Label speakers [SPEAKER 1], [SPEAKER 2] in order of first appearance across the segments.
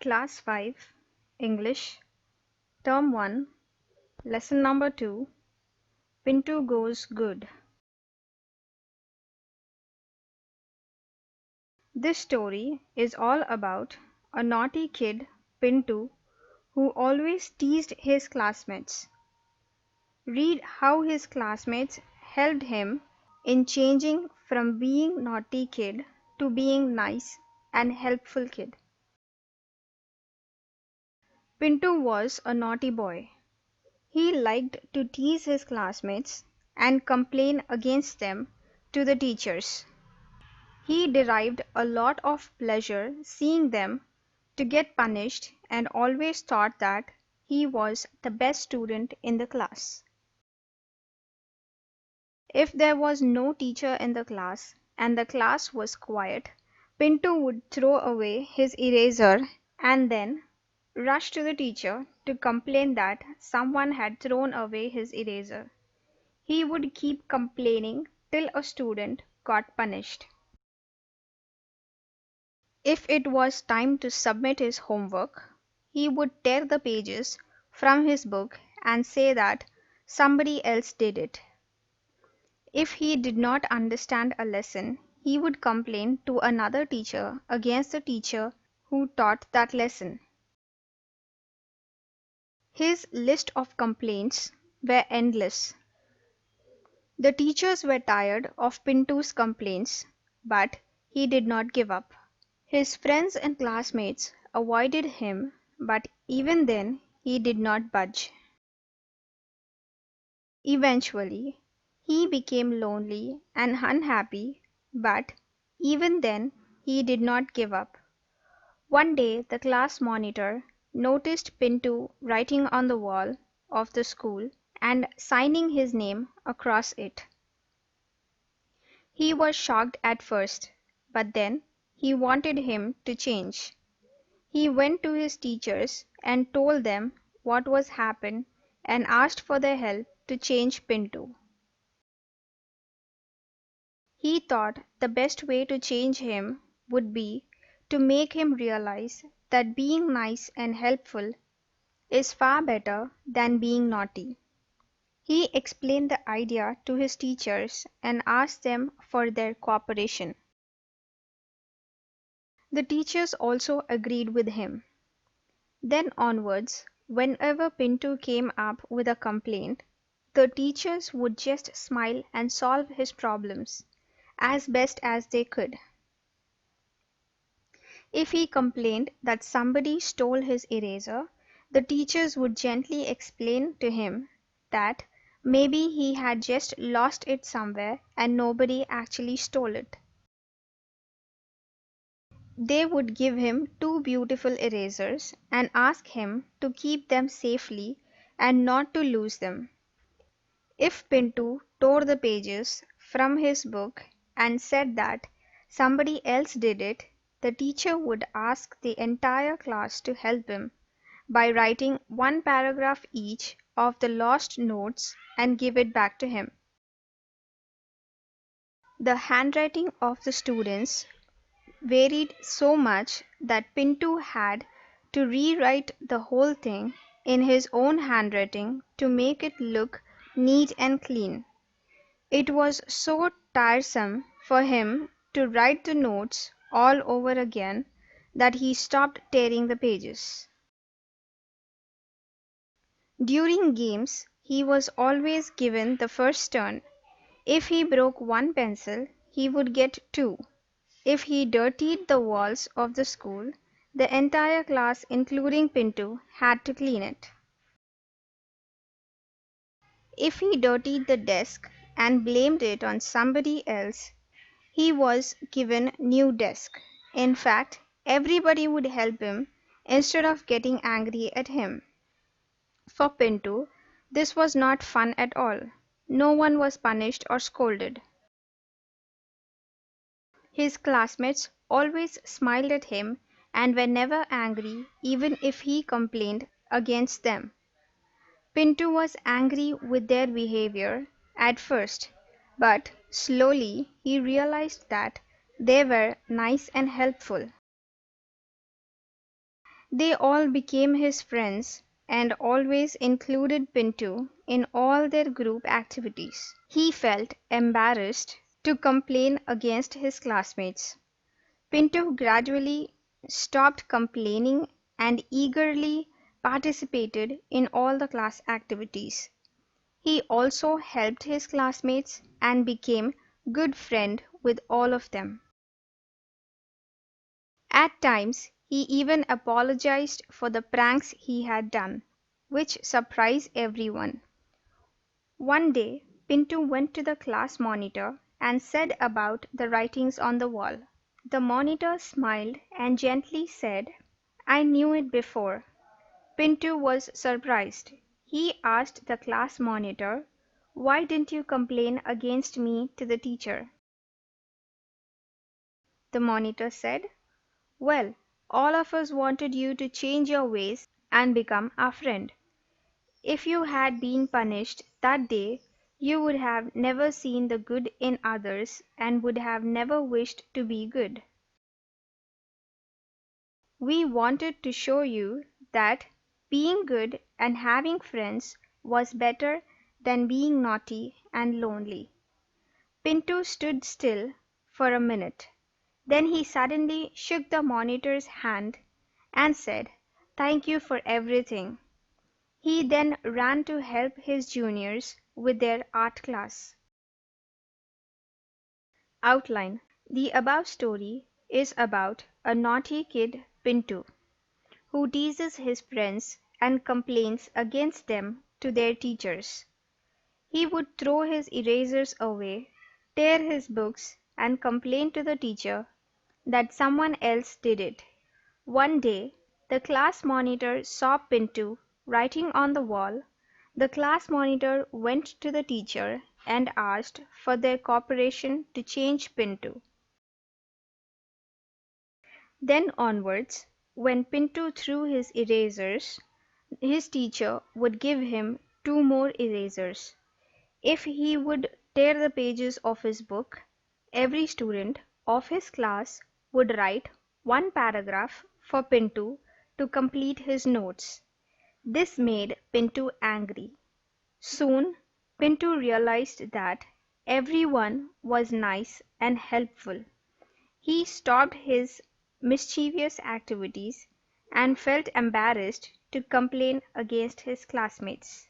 [SPEAKER 1] Class 5, English, Term 1, Lesson number 2, Pintu Goes Good. This story is all about a naughty kid, Pintu, who always teased his classmates. Read how his classmates helped him in changing from being naughty kid to being nice and helpful kid. Pintu was a naughty boy. He liked to tease his classmates and complain against them to the teachers. He derived a lot of pleasure seeing them to get punished and always thought that he was the best student in the class. If there was no teacher in the class and the class was quiet, Pintu would throw away his eraser and then rush to the teacher to complain that someone had thrown away his eraser. He would keep complaining till a student got punished. If it was time to submit his homework, he would tear the pages from his book and say that somebody else did it. If he did not understand a lesson, he would complain to another teacher against the teacher who taught that lesson. His list of complaints were endless. The teachers were tired of Pintu's complaints, but he did not give up. His friends and classmates avoided him, but even then he did not budge. Eventually, he became lonely and unhappy, but even then he did not give up. One day the class monitor noticed Pintu writing on the wall of the school and signing his name across it. He was shocked at first, but then he wanted him to change. He went to his teachers and told them what was happened and asked for their help to change Pintu. He thought the best way to change him would be to make him realize that being nice and helpful is far better than being naughty. He explained the idea to his teachers and asked them for their cooperation. The teachers also agreed with him. Then onwards, whenever Pintu came up with a complaint, the teachers would just smile and solve his problems as best as they could. If he complained that somebody stole his eraser, the teachers would gently explain to him that maybe he had just lost it somewhere and nobody actually stole it. They would give him two beautiful erasers and ask him to keep them safely and not to lose them. If Pintu tore the pages from his book and said that somebody else did it, the teacher would ask the entire class to help him by writing one paragraph each of the lost notes and give it back to him. The handwriting of the students varied so much that Pintu had to rewrite the whole thing in his own handwriting to make it look neat and clean. It was so tiresome for him to write the notes all over again that he stopped tearing the pages. During games, he was always given the first turn. If he broke one pencil, he would get two. If he dirtied the walls of the school, the entire class, including Pintu, had to clean it. If he dirtied the desk and blamed it on somebody else, he was given new desk. In fact, everybody would help him instead of getting angry at him. For Pintu, this was not fun at all. No one was punished or scolded. His classmates always smiled at him and were never angry even if he complained against them. Pintu was angry with their behavior at first, but slowly he realized that they were nice and helpful. They all became his friends and always included Pintu in all their group activities. He felt embarrassed to complain against his classmates. Pintu gradually stopped complaining and eagerly participated in all the class activities. He also helped his classmates and became good friend with all of them. At times he even apologized for the pranks he had done, which surprised everyone. One day Pintu went to the class monitor and said about the writings on the wall. The monitor smiled and gently said, "I knew it before." Pintu was surprised. He asked the class monitor, "Why didn't you complain against me to the teacher?" The monitor said, "Well, all of us wanted you to change your ways and become our friend. If you had been punished that day, you would have never seen the good in others and would have never wished to be good. We wanted to show you that being good and having friends was better than being naughty and lonely." Pintu stood still for a minute. Then he suddenly shook the monitor's hand and said, "Thank you for everything." He then ran to help his juniors with their art class. Outline: the above story is about a naughty kid, Pintu, who teases his friends and complains against them to their teachers. He would throw his erasers away, tear his books, and complain to the teacher that someone else did it. One day the class monitor saw Pintu writing on the wall. The class monitor went to the teacher and asked for their cooperation to change Pintu. Then onwards, when Pintu threw his erasers, his teacher would give him two more erasers. If he would tear the pages of his book, every student of his class would write one paragraph for Pintu to complete his notes. This made Pintu angry. Soon Pintu realized that everyone was nice and helpful. He stopped his mischievous activities and felt embarrassed to complain against his classmates.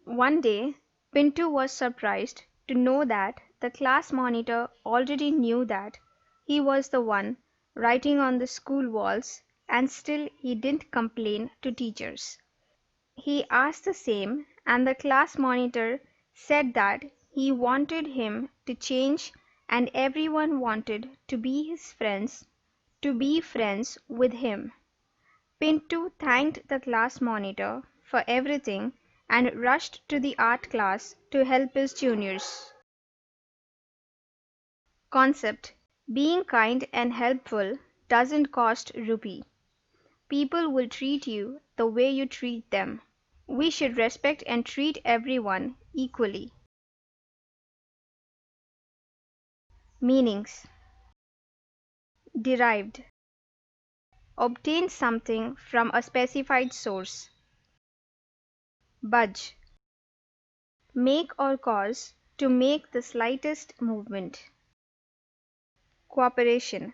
[SPEAKER 1] One day Pintu was surprised to know that the class monitor already knew that he was the one writing on the school walls, and still he didn't complain to teachers. He asked the same, and the class monitor said that he wanted him to change and everyone wanted to be his friends, to be friends with him. Pintu thanked the class monitor for everything and rushed to the art class to help his juniors. Concept: being kind and helpful doesn't cost rupee. People will treat you the way you treat them. We should respect and treat everyone equally. Meanings: derived: obtain something from a specified source. Budge: make or cause to make the slightest movement. Cooperation: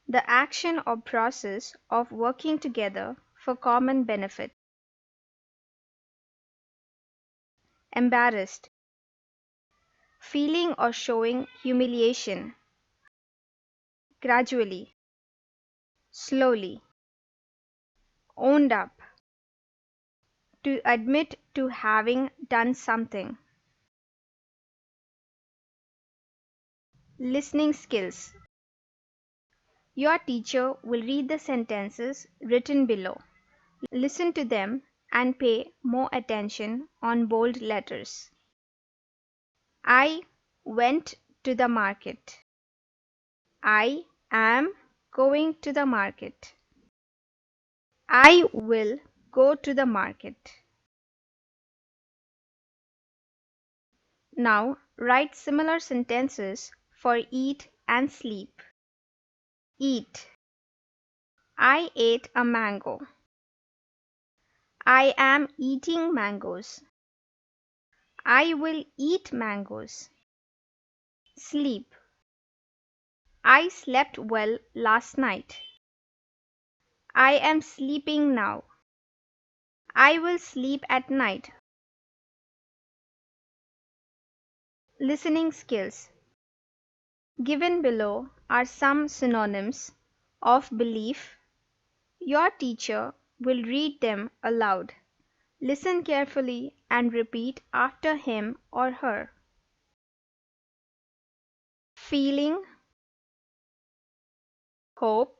[SPEAKER 1] the action or process of working together for common benefit. Embarrassed: feeling or showing humiliation. Gradually. Slowly. Owned up: to admit to having done something. Listening skills: your teacher will read the sentences written below. Listen to them and pay more attention on bold letters. I went to the market. I am going to the market. I will go to the market. Now write similar sentences for eat and sleep. Eat. I ate a mango. I am eating mangoes. I will eat mangoes. Sleep. I slept well last night. I am sleeping now. I will sleep at night. Listening skills. Given below are some synonyms of belief. Your teacher will read them aloud. Listen carefully and repeat after him or her. Feeling, hope,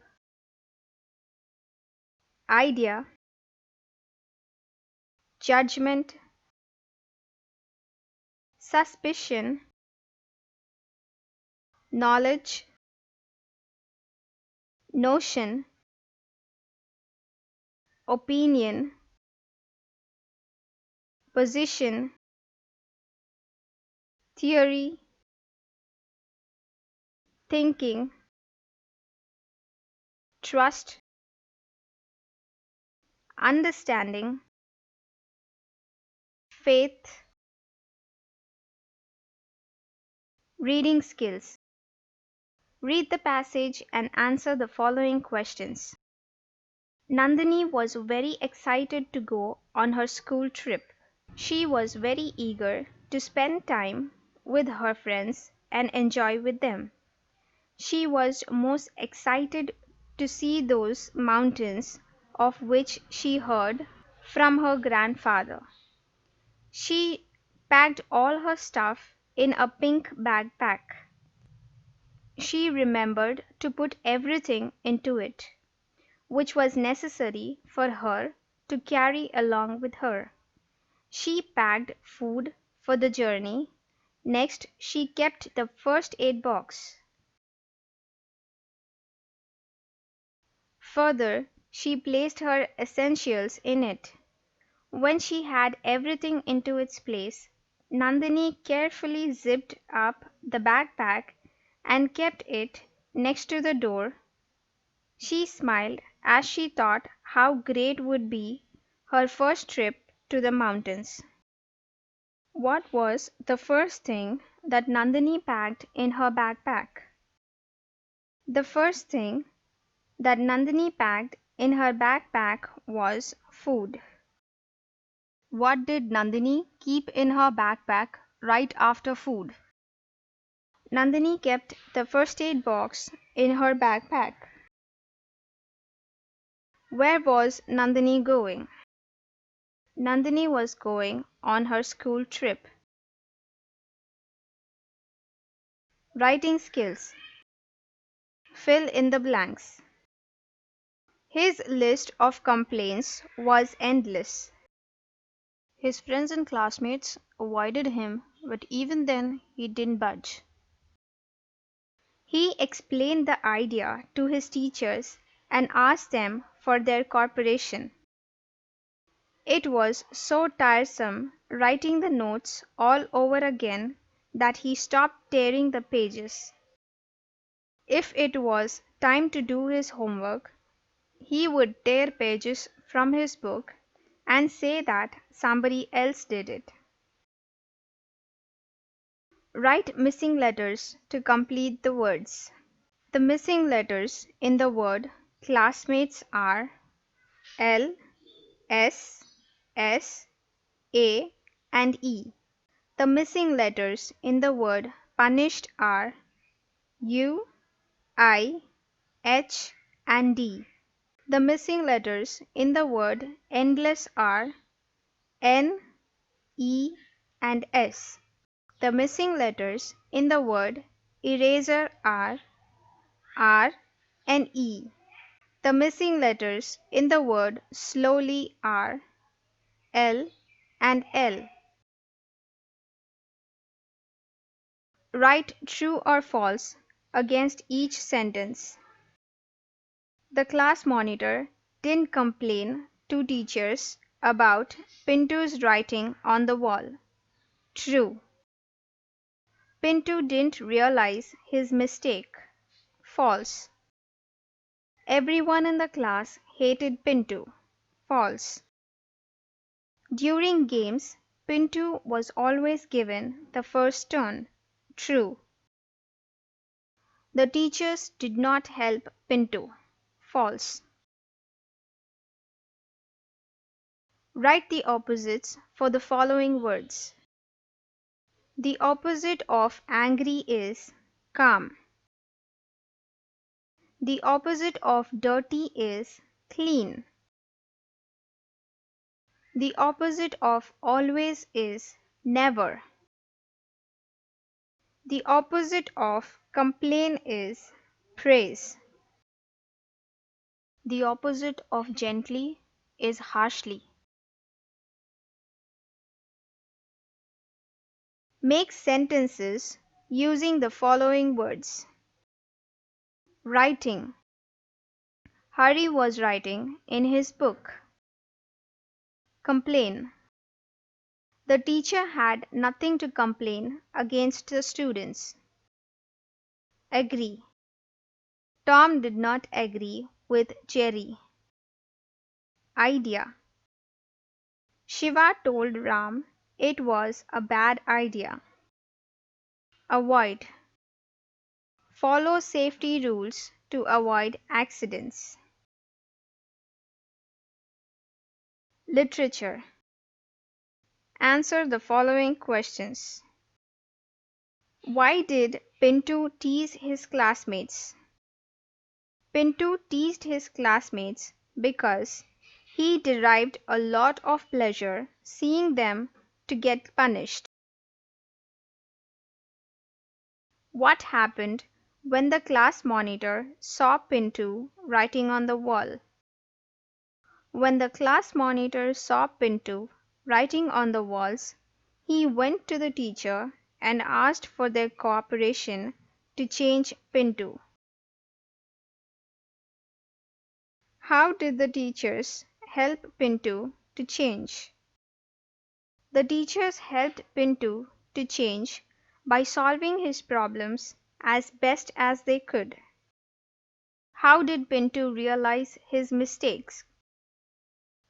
[SPEAKER 1] idea, judgment, suspicion, knowledge, notion, opinion, position, theory, thinking, trust, understanding, faith. Reading skills. Read the passage and answer the following questions. Nandini was very excited to go on her school trip. She was very eager to spend time with her friends and enjoy with them. She was most excited to see those mountains of which she heard from her grandfather. She packed all her stuff in a pink backpack. She remembered to put everything into it, which was necessary for her to carry along with her. She packed food for the journey. Next, she kept the first aid box. Further, she placed her essentials in it. When she had everything into its place, Nandini carefully zipped up the backpack and kept it next to the door. She smiled as she thought how great would be her first trip to the mountains. What was the first thing that Nandini packed in her backpack? The first thing that Nandini packed in her backpack was food. What did Nandini keep in her backpack right after food? Nandini kept the first aid box in her backpack. Where was Nandini going? Nandini was going on her school trip. Writing skills. Fill in the blanks. His list of complaints was endless. His friends and classmates avoided him, but even then he didn't budge. He explained the idea to his teachers and asked them for their cooperation. It was so tiresome writing the notes all over again that he stopped tearing the pages. If it was time to do his homework, he would tear pages from his book and say that somebody else did it. Write missing letters to complete the words. The missing letters in the word classmates are L, S, S, A, and E. The missing letters in the word punished are U, I, H, and D. The missing letters in the word endless are N, E, and S. The missing letters in the word eraser are R and E. The missing letters in the word slowly are L and L. Write true or false against each sentence. The class monitor didn't complain to teachers about Pintu's writing on the wall. True. Pintu didn't realize his mistake. False. Everyone in the class hated Pintu. False. During games, Pintu was always given the first turn. True. The teachers did not help Pintu. False. Write the opposites for the following words. The opposite of angry is calm. The opposite of dirty is clean. The opposite of always is never. The opposite of complain is praise. The opposite of gently is harshly. Make sentences using the following words. Writing. Hari was writing in his book. Complain. The teacher had nothing to complain against the students. Agree. Tom did not agree with Jerry. Idea. Shiva told Ram it was a bad idea. Avoid. Follow safety rules to avoid accidents. Literature. Answer the following questions. Why did Pintu tease his classmates? Pintu teased his classmates because he derived a lot of pleasure seeing them to get punished. What happened when the class monitor saw Pintu writing on the wall? When the class monitor saw Pintu writing on the walls, he went to the teacher and asked for their cooperation to change Pintu. How did the teachers help Pintu to change? The teachers helped Pintu to change by solving his problems as best as they could. How did Pintu realize his mistakes?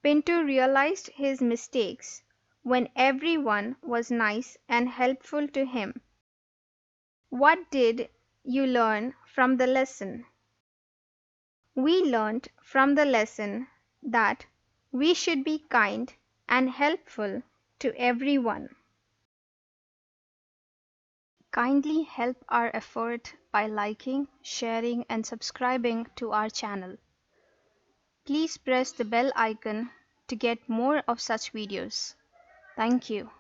[SPEAKER 1] Pintu realized his mistakes when everyone was nice and helpful to him. What did you learn from the lesson? We learned from the lesson that we should be kind and helpful to everyone. Kindly help our effort by liking, sharing, and subscribing to our channel. Please press the bell icon to get more of such videos. Thank you.